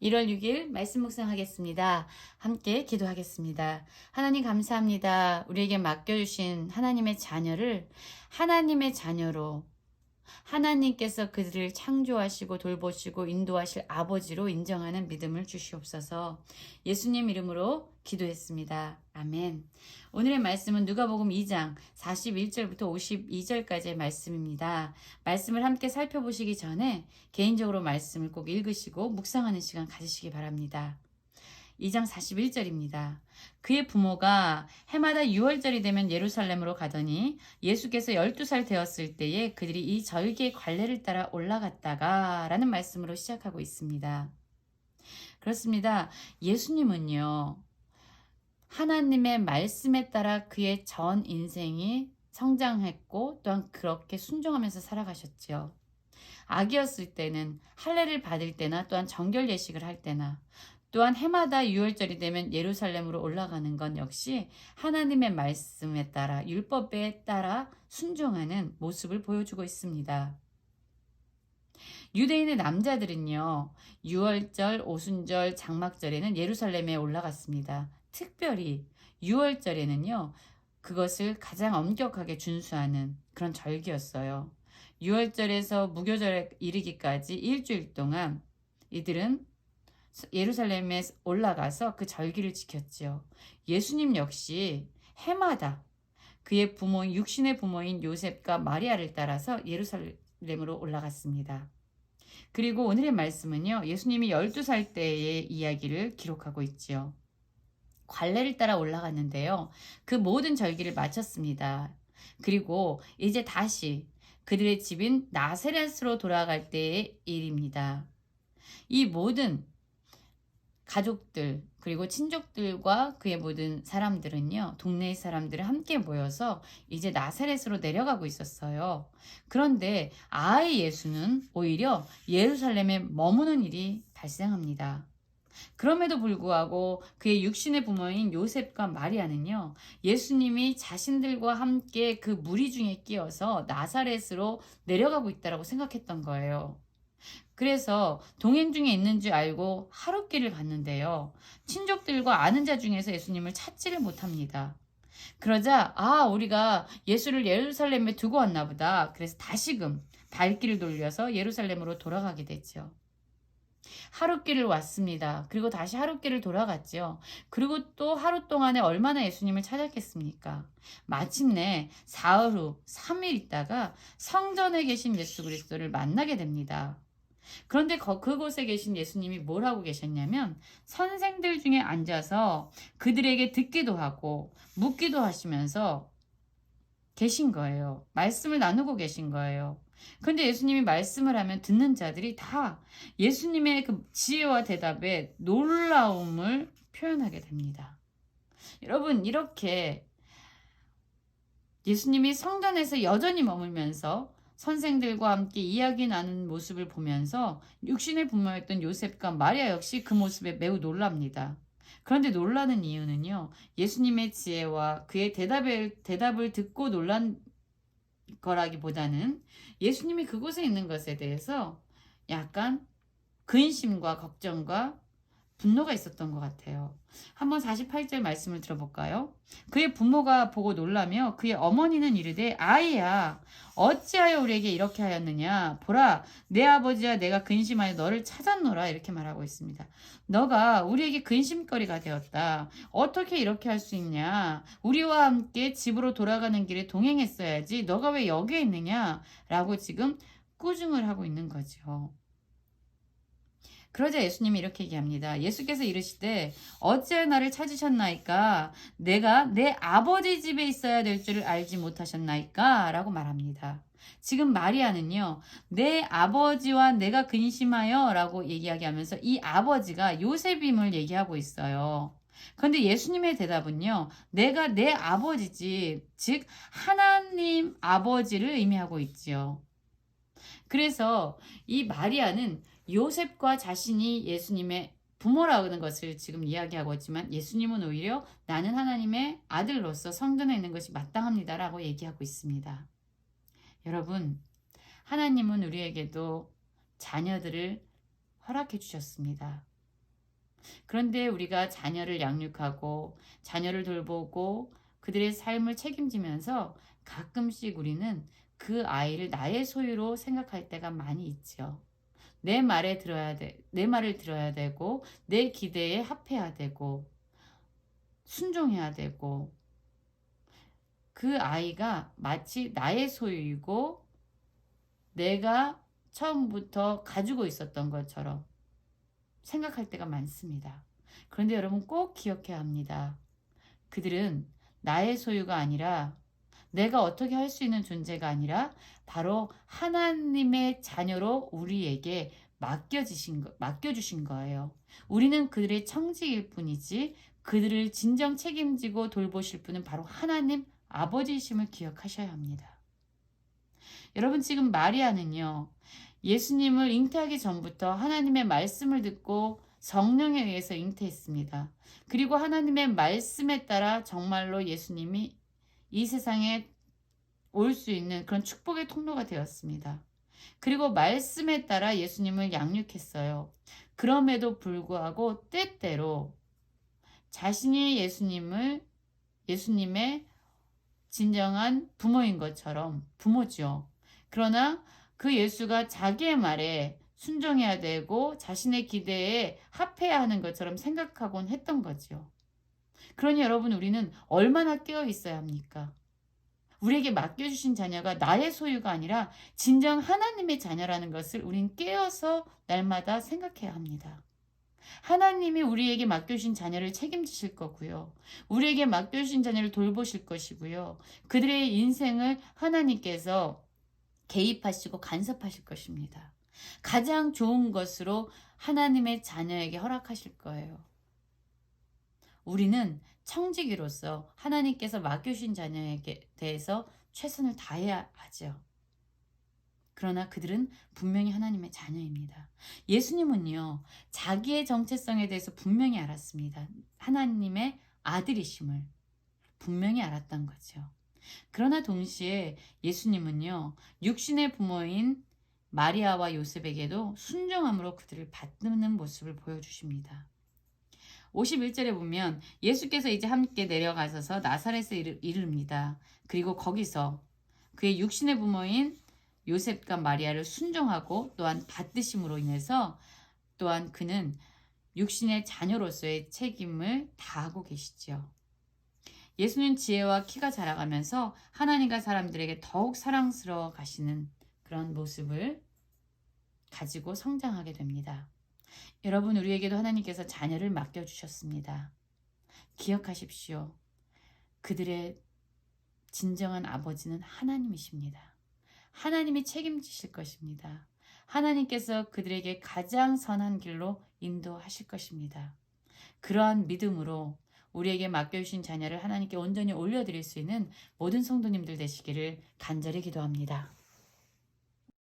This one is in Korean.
1월 6일 말씀 묵상하겠습니다. 함께 기도하겠습니다. 하나님 감사합니다. 우리에게 맡겨주신 하나님의 자녀를 하나님의 자녀로 하나님께서 그들을 창조하시고 돌보시고 인도하실 아버지로 인정하는 믿음을 주시옵소서. 예수님 이름으로 기도했습니다. 아멘. 오늘의 말씀은 누가복음 2장 41절부터 52절까지의 말씀입니다. 말씀을 함께 살펴보시기 전에 개인적으로 말씀을 꼭 읽으시고 묵상하는 시간 가지시기 바랍니다. 2장 41절입니다. 그의 부모가 해마다 6월절이 되면 예루살렘으로 가더니 예수께서 12살 되었을 때에 그들이 이 절기의 관례를 따라 올라갔다가 라는 말씀으로 시작하고 있습니다. 그렇습니다. 예수님은요, 하나님의 말씀에 따라 그의 전 인생이 성장했고 또한 그렇게 순종하면서 살아가셨죠. 아기였을 때는 할례를 받을 때나 또한 정결 예식을 할 때나 또한 해마다 6월절이 되면 예루살렘으로 올라가는 건 역시 하나님의 말씀에 따라 율법에 따라 순종하는 모습을 보여주고 있습니다. 유대인의 남자들은요, 6월절, 오순절, 장막절에는 예루살렘에 올라갔습니다. 특별히 6월절에는요, 그것을 가장 엄격하게 준수하는 그런 절기였어요. 6월절에서 무교절에 이르기까지 일주일 동안 이들은 예루살렘에 올라가서 그 절기를 지켰지요. 예수님 역시 해마다 그의 부모인 육신의 부모인 요셉과 마리아를 따라서 예루살렘으로 올라갔습니다. 그리고 오늘의 말씀은요, 예수님이 12살 때의 이야기를 기록하고 있지요. 관례를 따라 올라갔는데요, 그 모든 절기를 마쳤습니다. 그리고 이제 다시 그들의 집인 나세렛으로 돌아갈 때의 일입니다. 이 모든 가족들 그리고 친족들과 그의 모든 사람들은요, 동네의 사람들을 함께 모여서 이제 나사렛으로 내려가고 있었어요. 그런데 아이 예수는 오히려 예루살렘에 머무는 일이 발생합니다. 그럼에도 불구하고 그의 육신의 부모인 요셉과 마리아는요, 예수님이 자신들과 함께 그 무리 중에 끼어서 나사렛으로 내려가고 있다고 생각했던 거예요. 그래서 동행 중에 있는 줄 알고 하룻길을 갔는데요, 친족들과 아는 자 중에서 예수님을 찾지를 못합니다. 그러자 우리가 예수를 예루살렘에 두고 왔나 보다. 그래서 다시금 발길을 돌려서 예루살렘으로 돌아가게 됐죠. 하룻길을 왔습니다. 그리고 다시 하룻길을 돌아갔죠. 그리고 또 하루 동안에 얼마나 예수님을 찾았겠습니까? 마침내 사흘 후 3일 있다가 성전에 계신 예수 그리스도를 만나게 됩니다. 그런데 그곳에 계신 예수님이 뭘 하고 계셨냐면 선생들 중에 앉아서 그들에게 듣기도 하고 묻기도 하시면서 계신 거예요. 말씀을 나누고 계신 거예요. 그런데 예수님이 말씀을 하면 듣는 자들이 다 예수님의 그 지혜와 대답에 놀라움을 표현하게 됩니다. 여러분, 이렇게 예수님이 성전에서 여전히 머물면서 선생들과 함께 이야기 나누는 모습을 보면서 육신의 부모였던 요셉과 마리아 역시 그 모습에 매우 놀랍니다. 그런데 놀라는 이유는요, 예수님의 지혜와 그의 대답을 듣고 놀란 거라기보다는 예수님이 그곳에 있는 것에 대해서 약간 근심과 걱정과 분노가 있었던 것 같아요. 한번 48절 말씀을 들어볼까요? 그의 부모가 보고 놀라며 그의 어머니는 이르되 아이야, 어찌하여 우리에게 이렇게 하였느냐? 보라, 내 아버지와 내가 근심하여 너를 찾았노라. 이렇게 말하고 있습니다. 너가 우리에게 근심거리가 되었다. 어떻게 이렇게 할 수 있냐? 우리와 함께 집으로 돌아가는 길에 동행했어야지. 너가 왜 여기에 있느냐? 라고 지금 꾸중을 하고 있는 거죠. 그러자 예수님이 이렇게 얘기합니다. 예수께서 이르시되 어찌하여 나를 찾으셨나이까? 내가 내 아버지 집에 있어야 될 줄을 알지 못하셨나이까? 라고 말합니다. 지금 마리아는요, 내 아버지와 내가 근심하여 라고 이야기하면서 이 아버지가 요셉임을 얘기하고 있어요. 그런데 예수님의 대답은요, 내가 내 아버지지, 즉 하나님 아버지를 의미하고 있지요. 그래서 이 마리아는 요셉과 자신이 예수님의 부모라는 것을 지금 이야기하고 있지만 예수님은 오히려 나는 하나님의 아들로서 성전에 있는 것이 마땅합니다라고 얘기하고 있습니다. 여러분, 하나님은 우리에게도 자녀들을 허락해 주셨습니다. 그런데 우리가 자녀를 양육하고 자녀를 돌보고 그들의 삶을 책임지면서 가끔씩 우리는 그 아이를 나의 소유로 생각할 때가 많이 있죠. 내 말을 들어야 되고, 내 기대에 합해야 되고, 순종해야 되고, 그 아이가 마치 나의 소유이고, 내가 처음부터 가지고 있었던 것처럼 생각할 때가 많습니다. 그런데 여러분 꼭 기억해야 합니다. 그들은 나의 소유가 아니라 내가 어떻게 할 수 있는 존재가 아니라 바로 하나님의 자녀로 우리에게 맡겨주신 거예요. 우리는 그들의 청지일 뿐이지 그들을 진정 책임지고 돌보실 분은 바로 하나님 아버지이심을 기억하셔야 합니다. 여러분 지금 마리아는요. 예수님을 잉태하기 전부터 하나님의 말씀을 듣고 성령에 의해서 잉태했습니다. 그리고 하나님의 말씀에 따라 정말로 예수님이 이 세상에 올 수 있는 그런 축복의 통로가 되었습니다. 그리고 말씀에 따라 예수님을 양육했어요. 그럼에도 불구하고 때때로 자신이 예수님의 진정한 부모인 것처럼 부모죠. 그러나 그 예수가 자기의 말에 순종해야 되고 자신의 기대에 합해야 하는 것처럼 생각하곤 했던 거죠. 그러니 여러분 우리는 얼마나 깨어 있어야 합니까? 우리에게 맡겨주신 자녀가 나의 소유가 아니라 진정 하나님의 자녀라는 것을 우린 깨어서 날마다 생각해야 합니다. 하나님이 우리에게 맡겨주신 자녀를 책임지실 거고요. 우리에게 맡겨주신 자녀를 돌보실 것이고요. 그들의 인생을 하나님께서 개입하시고 간섭하실 것입니다. 가장 좋은 것으로 하나님의 자녀에게 허락하실 거예요. 우리는 청지기로서 하나님께서 맡겨주신 자녀에게 대해서 최선을 다해야 하죠. 그러나 그들은 분명히 하나님의 자녀입니다. 예수님은요, 자기의 정체성에 대해서 분명히 알았습니다. 하나님의 아들이심을 분명히 알았던 거죠. 그러나 동시에 예수님은요, 육신의 부모인 마리아와 요셉에게도 순종함으로 그들을 받드는 모습을 보여주십니다. 51절에 보면 예수께서 이제 함께 내려가셔서 나사렛에 이릅니다. 그리고 거기서 그의 육신의 부모인 요셉과 마리아를 순종하고 또한 받드심으로 인해서 또한 그는 육신의 자녀로서의 책임을 다하고 계시죠. 예수는 지혜와 키가 자라가면서 하나님과 사람들에게 더욱 사랑스러워 가시는 그런 모습을 가지고 성장하게 됩니다. 여러분 우리에게도 하나님께서 자녀를 맡겨주셨습니다. 기억하십시오. 그들의 진정한 아버지는 하나님이십니다. 하나님이 책임지실 것입니다. 하나님께서 그들에게 가장 선한 길로 인도하실 것입니다. 그러한 믿음으로 우리에게 맡겨주신 자녀를 하나님께 온전히 올려드릴 수 있는 모든 성도님들 되시기를 간절히 기도합니다.